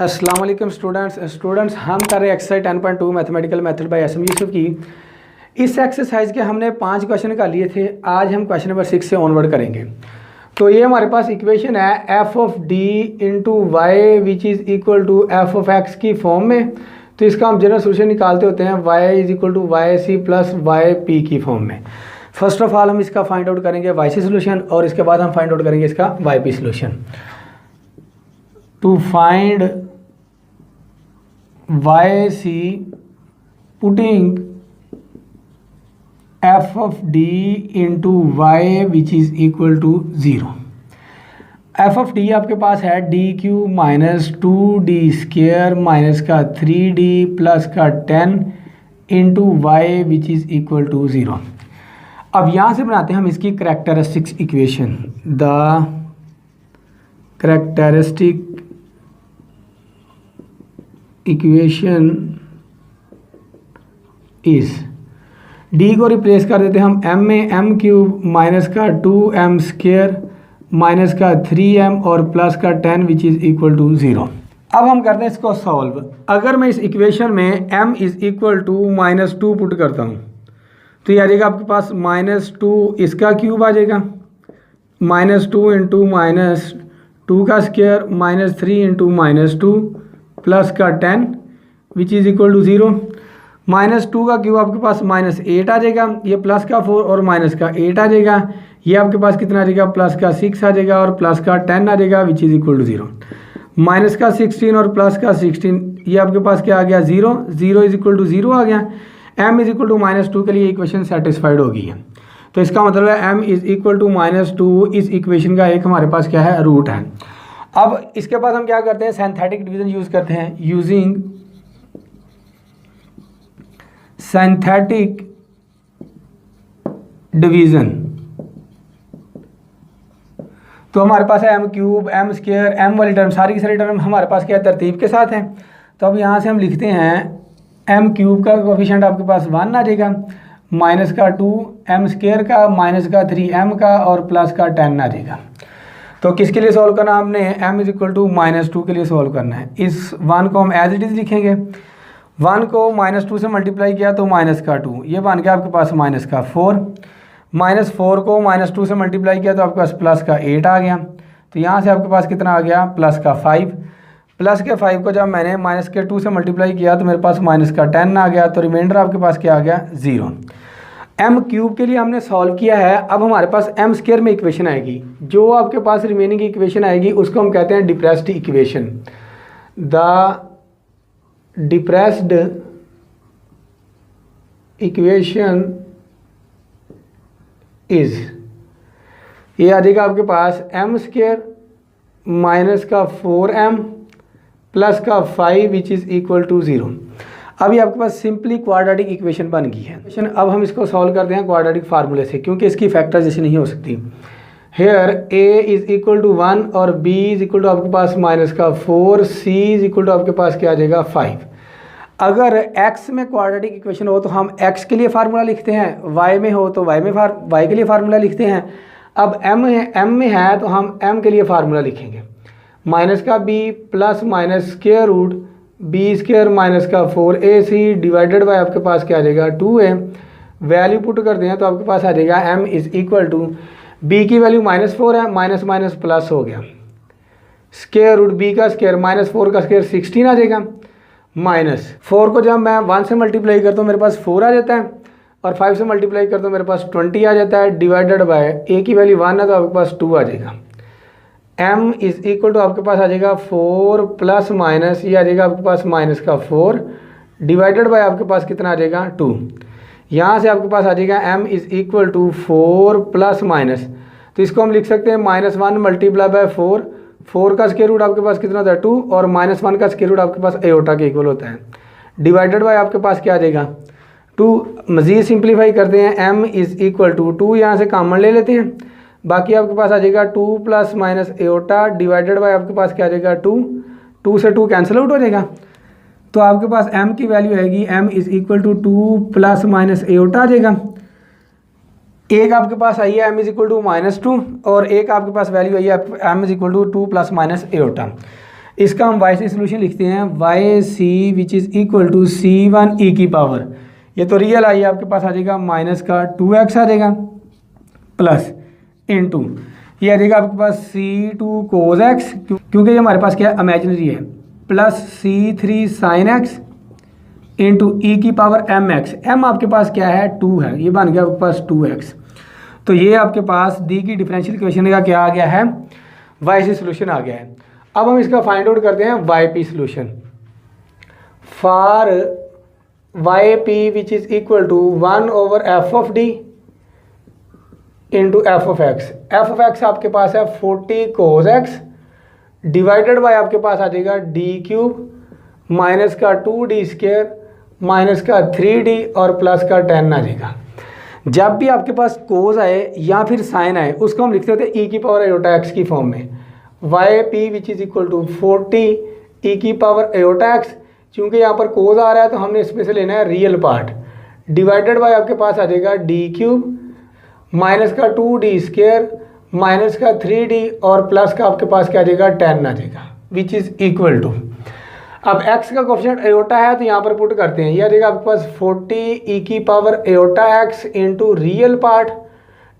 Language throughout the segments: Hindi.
अस्सलाम वालेकुम स्टूडेंट्स हम कर रहे हैं exercise 10.2 mathematical method by S M Yusuf की। इस एक्सरसाइज के हमने 5 क्वेश्चन कर लिए थे। आज हम क्वेश्चन नंबर 6 से ऑनवर्ड करेंगे। तो ये हमारे पास इक्वेशन है f of D into y which is equal to f of x की फॉर्म में। तो इसका हम जनरल सोल्यूशन निकालते होते हैं y is equal to y c plus y p की फॉर्म में। फर्स्ट ऑफ ऑल हम इसका फाइंड आउट करेंगे वाई सी सोल्यूशन और इसके बाद हम फाइंड आउट करेंगे इसका y p solution. To find YC putting f of d into y which is equal to 0। f of d आपके पास है D cube minus 2d square minus का 3d प्लस का 10 into y which is equal to 0। अब यहाँ से बनाते हैं हम इसकी characteristics equation. The characteristic equation is D को रिप्लेस कर देते हैं हम m में m क्यूब माइनस का 2m स्केयर माइनस का 3m और प्लस का 10 विच इज़ इक्वल टू 0। अब हम करते हैं इसको सॉल्व। अगर मैं इस इक्वेशन में m is equal to -2 put करता हूँ तो ये आ जाएगा आपके पास -2 इसका क्यूब आ जाएगा -2 इंटू -2 का स्केयर -3 इंटू -2 प्लस का 10 विच इज़ इक्वल टू 0। -2 का क्यूब आपके पास -8 आ जाएगा, ये प्लस का 4 और माइनस का 8 आ जाएगा, ये आपके पास कितना आ जाएगा प्लस का 6 आ जाएगा और प्लस का 10 आ जाएगा which is equal to 0। Minus का 16 और प्लस का 16 ये आपके पास क्या आ गया 0, 0 इज इक्वल टू 0 आ गया। m इज इक्वल टू -2 के लिए इक्वेशन सेटिस्फाइड हो गई है। तो इसका मतलब है m इज इक्वल टू -2 इस इक्वेशन का एक हमारे पास क्या है रूट है। अब इसके बाद हम क्या करते हैं सिंथेटिक डिवीजन यूज करते हैं। यूजिंग सिंथेटिक डिवीजन तो हमारे पास है m cube m square m वाली टर्म सारी की सारी टर्म हमारे पास क्या तरतीब के साथ है। तो अब यहाँ से हम लिखते हैं m क्यूब का कोफिशिएंट आपके पास 1 आ जाएगा, माइनस का 2 m स्क्वायर का माइनस का 3m का और प्लस का 10 आ जाएगा। तो किसके लिए सॉल्व करना हमने m इज इक्वल टू -2 के लिए सॉल्व करना है। इस 1 को हम एज इट इज़ लिखेंगे। 1 को -2 से मल्टीप्लाई किया तो माइनस का 2, ये बन गया आपके पास माइनस का 4। -4 को -2 से मल्टीप्लाई किया तो आपके पास प्लस का 8 आ गया। तो यहाँ से आपके पास कितना आ गया प्लस का 5। प्लस के 5 को जब मैंने माइनस के 2 से मल्टीप्लाई किया तो मेरे पास माइनस का 10 आ गया। तो रिमाइंडर आपके पास क्या आ गया 0। m क्यूब के लिए हमने सॉल्व किया है। अब हमारे पास m स्क्वायर में इक्वेशन आएगी, जो आपके पास रिमेनिंग इक्वेशन आएगी उसको हम कहते हैं depressed equation. The depressed equation is ये आ जाएगा आपके पास m स्क्वायर माइनस का 4m प्लस का 5 विच इज़ इक्वल टू 0। अभी आपके पास सिंपली क्वाड्रेटिक इक्वेशन बन गई है। अब हम इसको सॉल्व करते हैं क्वाड्रेटिक फार्मूले से, क्योंकि इसकी फैक्टराइजेशन नहीं हो सकती। Here a is equal to 1 और b इज इक्वल टू आपके पास माइनस का 4, c इज इक्वल टू आपके पास क्या आ जाएगा 5। अगर x में क्वाड्रेटिक इक्वेशन हो तो हम x के लिए फार्मूला लिखते हैं, y में हो तो y के लिए फार्मूला लिखते हैं। अब m में है तो हम m के लिए फार्मूला लिखेंगे, माइनस का b plus minus square root B square minus का 4ac डिवाइडेड बाय आपके पास क्या आ जाएगा 2a। वैल्यू पुट करते हैं तो आपके पास आ जाएगा m is equal to b की वैल्यू -4 है, माइनस माइनस प्लस हो गया, स्क्वायर रूट b का स्क्वायर -4 का स्क्वायर 16 आ जाएगा, माइनस 4 को जब मैं 1 से मल्टीप्लाई करता हूँ मेरे पास 4 आ जाता है और 5 से मल्टीप्लाई करता हूँ मेरे पास 20 आ जाता है, डिवाइडेड बाय a की वैल्यू 1 है तो आपके पास 2 आ जाएगा। m इज इक्वल टू आपके पास आ जाएगा 4 प्लस माइनस ये आ जाएगा आपके पास माइनस का 4 डिवाइडेड बाय आपके पास कितना आ जाएगा 2। यहाँ से आपके पास आ जाएगा m is equal to 4 plus minus, तो इसको हम लिख सकते हैं -1 मल्टीप्लाई बाय 4 का स्क्वायर रूट आपके पास कितना होता है 2 और -1 का स्क्वायर रूट आपके पास एओटा के इक्वल होता है, डिवाइडेड बाय आपके पास क्या आ जाएगा 2। मज़ीद सिंप्लीफाई करते हैं m इज इक्वल टू 2 यहाँ से कॉमन ले लेते हैं, बाकी आपके पास आ जाएगा 2 plus minus aorta divided by आपके पास क्या आ जाएगा 2 से 2 कैंसिल आउट हो जाएगा। तो आपके पास m की वैल्यू आएगी m is equal to 2 plus minus iota आ जाएगा। एक आपके पास आई है m इज इक्वल टू -2 और एक आपके पास वैल्यू आई है m is equal to 2 plus minus iota. इसका हम वाई सी सोल्यूशन लिखते हैं y c which is equal to C1 e की पावर, ये तो रियल आई आपके पास आ जाएगा माइनस का 2x आ जाएगा प्लस इनटू ये आ जाएगा आपके पास C2 cos x, क्योंकि ये हमारे पास क्या है इमेजिनरी है, plus C3 sin x into e की पावर mx, m आपके पास क्या है 2 है, ये बन गया आपके पास 2x। तो ये आपके पास डी की डिफरेंशियल इक्वेशन का क्या आ गया है, वाई सी सोल्यूशन आ गया है। अब हम इसका फाइंड आउट करते हैं y p solution for y p which is equal to 1 over f of D into f of x. F of x आपके पास है 40 cos x डिवाइडेड बाय आपके पास आ जाएगा डी क्यूब माइनस का 2d स्क्वायर माइनस का 3d और प्लस का 10 आ जाएगा। जब भी आपके पास कोज आए या फिर साइन आए उसको हम लिखते होते हैं ई की पावर एयोटा एक्स की फॉर्म में, y p which is equal to 40 e की पावर एयोटा एक्स। चूँकि यहाँ पर कोज आ रहा है तो हमने इसमें से लेना है रियल पार्ट, डिवाइडेड बाय आपके पास आ जाएगा डी क्यूब माइनस का 2d स्क्वायर माइनस का 3d और प्लस का आपके पास क्या आ जाएगा 10 आ जाएगा विच इज़ इक्वल टू। अब x का कोफिशिएंट एयोटा है तो यहाँ पर पुट करते हैं, यह आ जाएगा आपके पास 40 ई की power iota x into real part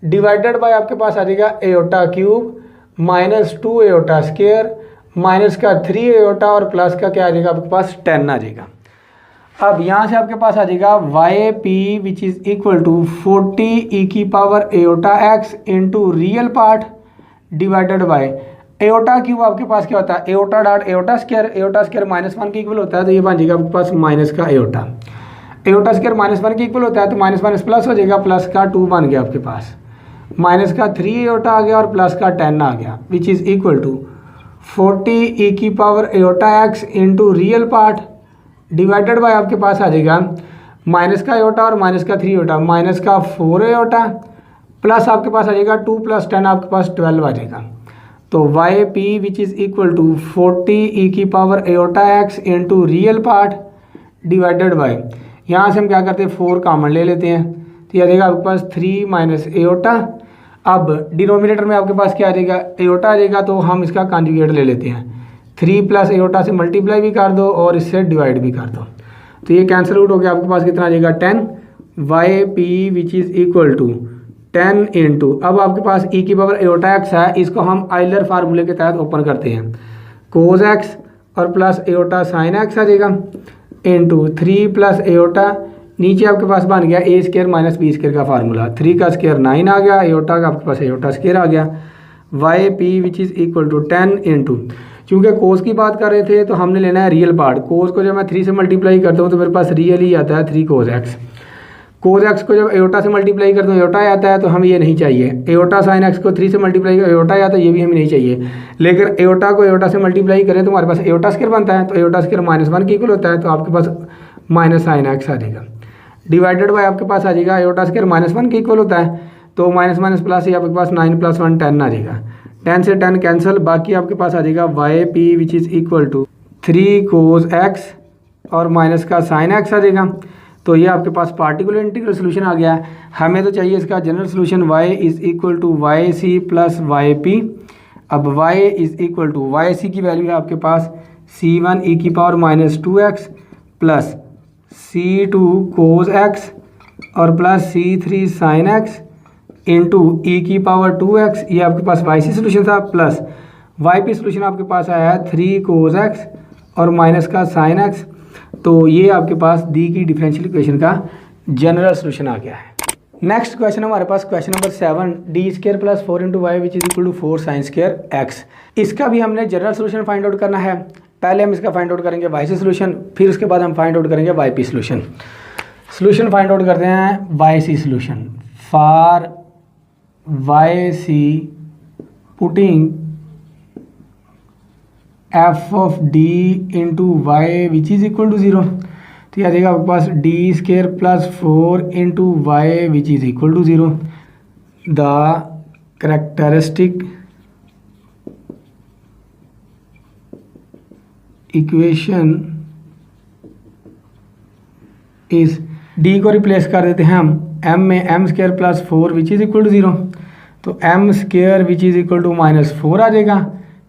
divided by आपके पास आ जाएगा aorta cube minus 2 aorta square minus का 3 एयोटा और प्लस का क्या आ जाएगा आपके पास 10 आ जाएगा। अब यहाँ से आपके पास आ जाएगा y p which is equal to 40 e की power iota x into real part divided by iota cube आपके पास क्या होता है iota dot iota square minus 1 के इक्वल होता है, तो ये बन जाएगा आपके पास माइनस का एयोटा स्क्वायर माइनस 1 के इक्वल होता है, तो माइनस माइनस प्लस हो जाएगा, प्लस का 2 बन गया आपके पास, माइनस का 3 एयोटा आ गया और प्लस का 10 आ गया विच इज़ इक्वल टू 40 ई की power iota x into real part divided by आपके पास आ जाएगा माइनस का एयोटा और माइनस का 3 एयोटा माइनस का 4 एयोटा प्लस आपके पास आ जाएगा 2 प्लस 10 आपके पास 12 आ जाएगा। तो y p which is equal to 40 e की power iota x into real part divided by, यहाँ से हम क्या करते हैं 4 कॉमन ले लेते हैं, तो यह आ जाएगा आपके पास 3 माइनस एयोटा। अब डिनोमिनेटर में आपके पास क्या आ जाएगा एयोटा आ जाएगा, तो हम इसका कॉन्जुगेट ले लेते हैं, 3 प्लस एयोटा से मल्टीप्लाई भी कर दो और इससे डिवाइड भी कर दो, तो ये कैंसिल आउट हो गया, आपके पास कितना आ जाएगा 10 y p which is equal to 10 into, अब आपके पास ई की पावर एयोटा एक्स है, इसको हम आइलर फार्मूले के तहत ओपन करते हैं, कोज एक्स और प्लस एयोटा साइन एक्स आ जाएगा इंटू 3 प्लस एयोटा, नीचे आपके पास बन गया ए स्क्वायर माइनस बी स्क्वायर का फार्मूला, 3 का स्क्वायर 9 आ गया, एयोटा का आपके पास एयोटा स्क्वायर आ गया, y p which is equal to 10 into, चूँकि कोस की बात कर रहे थे तो हमने लेना है रियल पार्ट, कोस को जब मैं 3 से मल्टीप्लाई करता हूँ तो मेरे पास रियल ही आता है 3 कोस एक्स, कोस एक्स को जब एयोटा से मल्टीप्लाई करता हूँ एयोटा आता है, तो हमें ये नहीं चाहिए, एयोटा साइन एक्स को 3 से मल्टीप्लाई कर एयोटा आता है, ये भी हमें नहीं चाहिए, लेकिन एयोटा को एयोटा से मल्टीप्लाई करें तो हमारे पास एयोटा स्क्वायर बनता है, तो एयोटा स्क्वायर माइनस 1 के इक्वल होता है, तो आपके पास माइनस साइन एक्स आ जाएगा डिवाइडेड बाय आपके पास आ जाएगा एयोटा स्क्वायर माइनस 1 के इक्वल होता है, तो माइनस माइनस प्लस ही आपके पास 9 प्लस 1 10 आ जाएगा, 10 से 10 कैंसिल, बाकी आपके पास आ जाएगा y p which is equal to 3 cos x और माइनस का साइन एक्स आ जाएगा। तो ये आपके पास पार्टिकुलर इंटीग्रल सोल्यूशन आ गया। हमें तो चाहिए इसका general solution y is equal to y c plus y p. अब y is equal to y c की वैल्यू है आपके पास C1 e की power minus 2x plus C2 cos x और plus C3 sin x into e की पावर 2x, ये आपके पास वाई सी सोल्यूशन था, प्लस वाई पी सोल्यूशन आपके पास आया है 3 cos x और माइनस का sin x। तो ये आपके पास दी की डिफरेंशियल इक्वेशन का जनरल सोल्यूशन आ गया है। नेक्स्ट क्वेश्चन हमारे पास question number 7, D square plus 4 into y which is equal to 4 sine square x. इसका भी हमने जनरल सोल्यूशन फाइंड आउट करना है। पहले हम इसका फाइंड आउट करेंगे वाई सी सोल्यूशन, फिर उसके बाद हम फाइंड आउट करेंगे y p solution. Solution find out करते हैं y c solution for y c putting f of D into y which is equal to 0। तो यह आ जाएगा आपके पास D square plus 4 into y which is equal to 0। The characteristic equation इस डी को रिप्लेस कर देते हैं हम एम में, m square plus 4 which is equal to 0। तो m square which is equal to minus 4 आ जाएगा,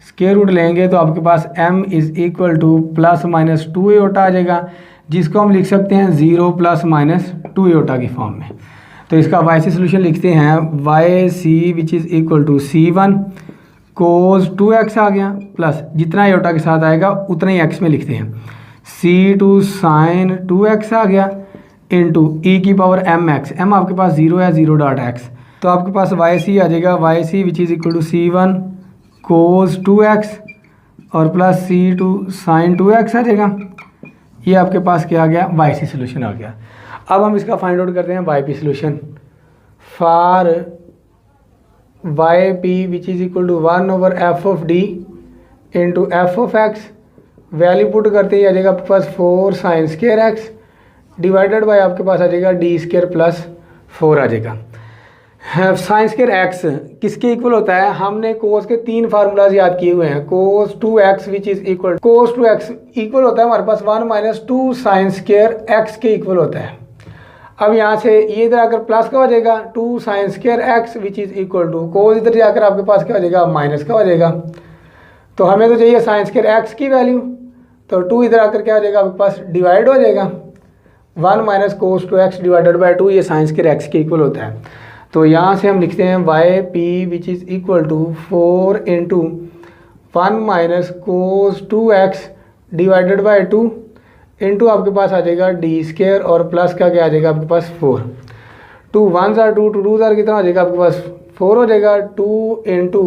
स्क्वायर रूट लेंगे तो आपके पास m is equal to plus minus 2 iota आ जाएगा, जिसको हम लिख सकते हैं 0 प्लस माइनस 2 एओटा की फॉर्म में। तो इसका वाई सी सोल्यूशन लिखते हैं y c which is equal to C1 cos 2x आ गया, प्लस जितना एओटा के साथ आएगा उतना ही x में लिखते हैं C2 साइन 2x आ गया इंटू ई की पावर mx, m आपके पास 0 है, 0 डॉट x, तो आपके पास वाई सी आ जाएगा y c which is equal to C1 cos 2x और प्लस C2 साइन 2x आ जाएगा। ये आपके पास क्या आ गया, वाई सी सोल्यूशन आ गया। अब हम इसका फाइंड आउट करते हैं y p solution for y p which is equal to 1 over f of D into f of x, value put करते ही आ जाएगा आपके पास 4 sine square x divided by आपके पास आ जाएगा डी स्क्वायर प्लस 4 आ जाएगा। साइन स्क्वायर एक्स किसके इक्वल होता है, हमने कोस के 3 फार्मूलाज याद किए हुए हैं। कोस 2x which is equal, cos 2x equal होता है हमारे पास 1 माइनस 2 साइन स्क्वायर एक्स के इक्वल होता है। अब यहाँ से ये इधर आकर प्लस का हो जाएगा 2 sine square x which is equal to cos इधर जाकर आपके पास क्या हो जाएगा, माइनस का हो जाएगा। तो हमें तो चाहिए साइन स्क्वायर एक्स की वैल्यू, तो 2 इधर आकर क्या हो जाएगा आपके पास डिवाइड हो जाएगा 1 minus cos 2x divided by 2, ये साइन स्क्वायर एक्स के इक्वल होता है। तो यहाँ से हम लिखते हैं y p which is equal to 4 into 1 minus cos 2x divided by 2 into आपके पास आ जाएगा डी स्क्वायर और प्लस का क्या आ जाएगा आपके पास 4, 2 1 जार 2 2 जार कितना हो जाएगा आपके पास 4 हो जाएगा, 2 into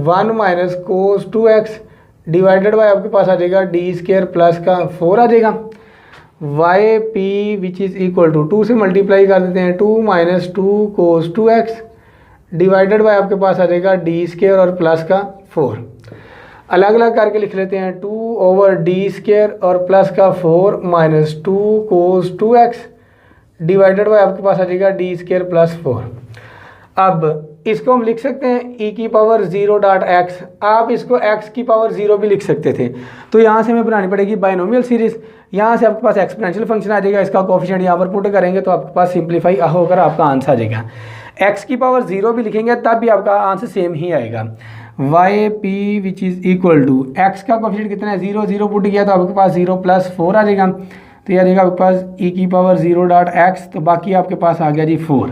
1 minus cos 2x divided by आपके पास आ जाएगा डी स्क्वायर प्लस का 4 आ जाएगा। Y p which is equal to 2 से मल्टीप्लाई कर देते हैं 2 minus 2 cos 2x divided by आपके पास आ जाएगा डी स्क्वायर और प्लस का 4। अलग अलग करके लिख लेते हैं 2 ओवर डी स्क्वायर और प्लस का 4 minus 2 cos 2x divided by आपके पास आ जाएगा डी स्क्वायर प्लस 4। अब इसको हम लिख सकते हैं e की पावर 0 डॉट एक्स, आप इसको x की पावर 0 भी लिख सकते थे। तो यहाँ से हमें बनानी पड़ेगी बाइनोमियल सीरीज, यहाँ से आपके पास एक्सपोनेंशियल फंक्शन आ जाएगा, इसका कोफिशिएंट यहाँ पर पुट करेंगे तो आपके पास सिंप्लीफाई होकर आपका आंसर आ जाएगा। x की पावर 0 भी लिखेंगे तब भी आपका आंसर सेम ही आएगा। Y p which is equal to x का कोफिशिएंट कितना है 0, 0 पुट किया तो आपके पास 0 प्लस 4 आ जाएगा, तो ये आ जाएगा आपके पास e की पावर 0 डॉट एक्स, तो बाकी आपके पास आ गया जी 4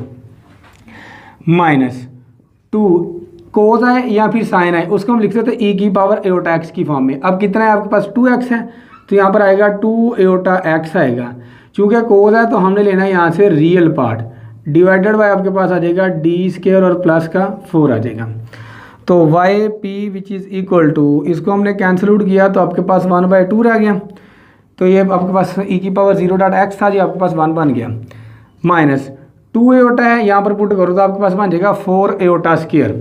माइनस 2 कोस है या फिर साइन है, उसको हम लिख सकते हैं e की पावर एओटा एक्स की फॉर्म में। अब कितना है आपके पास 2x है, तो यहाँ पर आएगा 2 एओटा एक्स आएगा, चूँकि कोस है तो हमने लेना है यहाँ से रियल पार्ट डिवाइडेड बाय आपके पास आ जाएगा डी स्क्वायर और प्लस का 4 आ जाएगा। तो y p which is equal to, इसको हमने कैंसिल आउट किया तो आपके पास 1/2 रह गया, तो ये आपके पास e की पावर 0 डॉट एक्स था जी, आपके पास 1 बन गया, माइनस 2 एओटा है यहाँ पर पुट करो तो आपके पास बन जाएगा 4 एओटा स्क्वायर,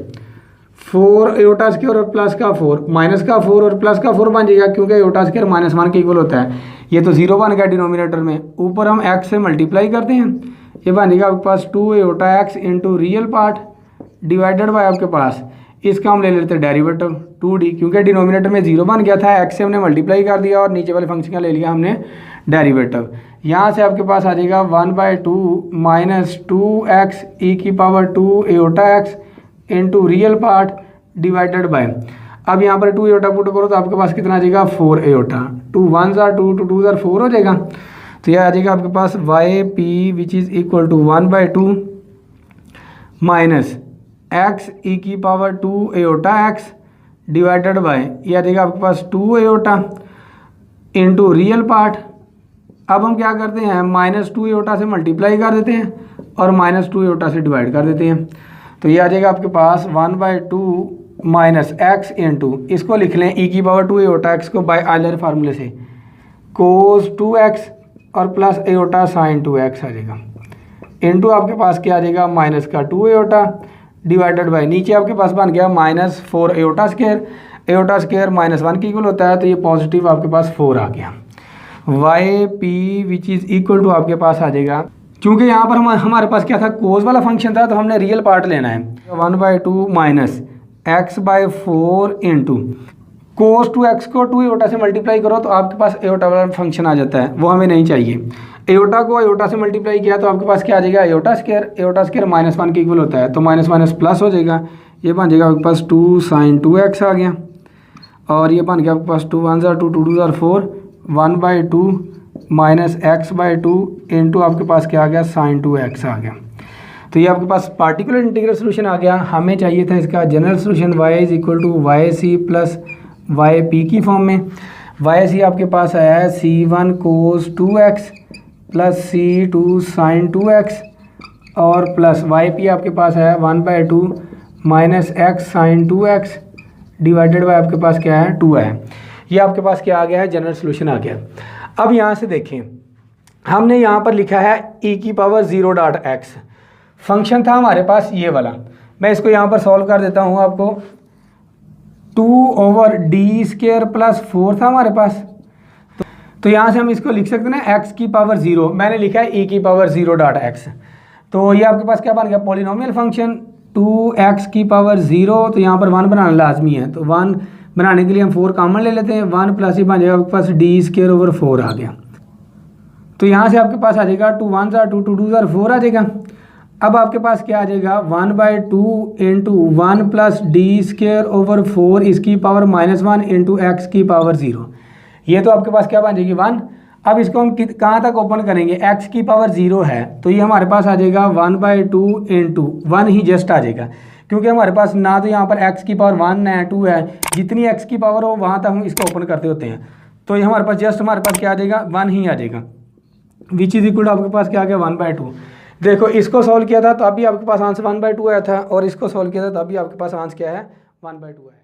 4 एओटा स्क्वायर और प्लस का 4 माइनस का 4 और प्लस का 4 बन जाएगा, क्योंकि एओटा स्क्वायर -1 के इक्वल होता है। ये तो 0 बन गया डिनोमिनेटर में, ऊपर हम x से मल्टीप्लाई करते हैं, ये बन जाएगा आपके पास 2 iota x into real part divided by आपके पास, इसका हम ले लेते हैं डेरिवेटिव 2d, क्योंकि डिनोमिनेटर में 0 बन गया था, x से हमने मल्टीप्लाई कर दिया और नीचे वाले फंक्शन का ले लिया हमने डेरिवेटिव। यहाँ से आपके पास आ जाएगा 1/2 माइनस 2x e की power 2 iota x into real part divided bye, अब यहाँ पर 2 एओटा पुट करो तो आपके पास कितना आ जाएगा 4 एओटा, 2 1 जार 2 2 2 जार 4 हो जाएगा, तो यह आ जाएगा आपके पास y p which is equal to 1/2 minus x e की power 2 iota x divided by, ये आ जाएगा आपके पास 2 एओटा इंटू रियल पार्ट। अब हम क्या करते हैं -2 एओटा से मल्टीप्लाई कर देते हैं और -2 एओटा से डिवाइड कर देते हैं, तो ये आ जाएगा आपके पास 1/2 माइनस एक्स इंटू, इसको लिख लें e की पावर 2 एओटा एक्स को बाय आयलर फार्मूले से कोस 2x और प्लस एओटा साइन 2x आ जाएगा, इंटू आपके पास क्या आ जाएगा माइनस का 2 एओटा डिवाइडेड बाय, नीचे आपके पास बन गया -4 एओटा स्क्वायर, एओटा स्क्वायर -1 के इक्वल होता है, तो ये पॉजिटिव आपके पास 4 आ गया। Y p which is equal to आपके पास आ जाएगा, क्योंकि यहाँ पर हमारे पास क्या था कोस वाला फंक्शन था, तो हमने रियल पार्ट लेना है, 1/2 minus x/4 into cos 2x को 2 एओटा से मल्टीप्लाई करो तो आपके पास एओटा वाला फंक्शन आ जाता है, वो हमें नहीं चाहिए। एओटा को एओटा से मल्टीप्लाई किया तो आपके पास क्या आ जाएगा एओटा स्क्वायर, एओटा स्क्वायर -1 के इक्वल होता है, तो माइनस माइनस प्लस हो जाएगा, ये बन जाएगा आपके पास 2 साइन 2x आ गया और ये बन गया आपके पास 2 1 2 2 2 4 1/2 माइनस x/2 इंटू आपके पास क्या आ गया sin 2x आ गया। तो ये आपके पास पार्टिकुलर इंटीग्रल सोल्यूशन आ गया। हमें चाहिए था इसका general solution y is equal to y c plus y p की फॉर्म में। वाई सी आपके पास आया है c1 cos 2x plus c2 sin 2x और प्लस वाई पी आपके पास है 1/2 minus x sin 2x divided by आपके पास क्या है 2 है। ये आपके पास क्या आ गया है जनरल सोल्यूशन आ गया। अब यहाँ से देखें हमने यहाँ पर लिखा है e⁻0.x फंक्शन था हमारे पास ये वाला। मैं इसको यहाँ पर सॉल्व कर देता हूँ आपको। 2/d² प्लस 4 था हमारे पास। तो यहाँ से हम इसको लिख सकते हैं ना x⁻0, मैंने लिखा है e⁻0.x। तो ये आपके पास क्या बन गया पॉलिनोमियल फंक्शन 2x⁻0। तो यहाँ पर 1 बनाना लाजमी है, तो 1 बनाने के लिए हम 4 कॉमन ले लेते हैं। 1 प्लस ही बन जाएगा आपके पास d²/4 आ गया। तो यहाँ से आपके पास आ जाएगा 2 1 2 2 2 4 आ जाएगा। अब आपके पास क्या आ जाएगा 1/2 इंटू 1 प्लस d²/4 इसकी पावर -1 इंटू x⁻0। ये तो आपके पास क्या बन जाएगी 1। अब इसको हम कहाँ तक ओपन करेंगे, x⁻0 है तो ये हमारे पास आ जाएगा 1/2 इंटू 1 ही जस्ट आ जाएगा, क्योंकि हमारे पास ना तो यहाँ पर x⁻1 है 2 है, जितनी x की पावर हो वहाँ तक हम इसको ओपन करते होते हैं। तो ये हमारे पास जस्ट हमारे पास क्या आ जाएगा 1 ही आ जाएगा, विच इज इक्वल आपके पास क्या आ गया 1/2। देखो इसको सॉल्व किया था तो अभी आपके पास आंसर 1/2 आया था, और इसको सॉल्व किया था तो अभी आपके पास आंसर क्या है 1/2 है।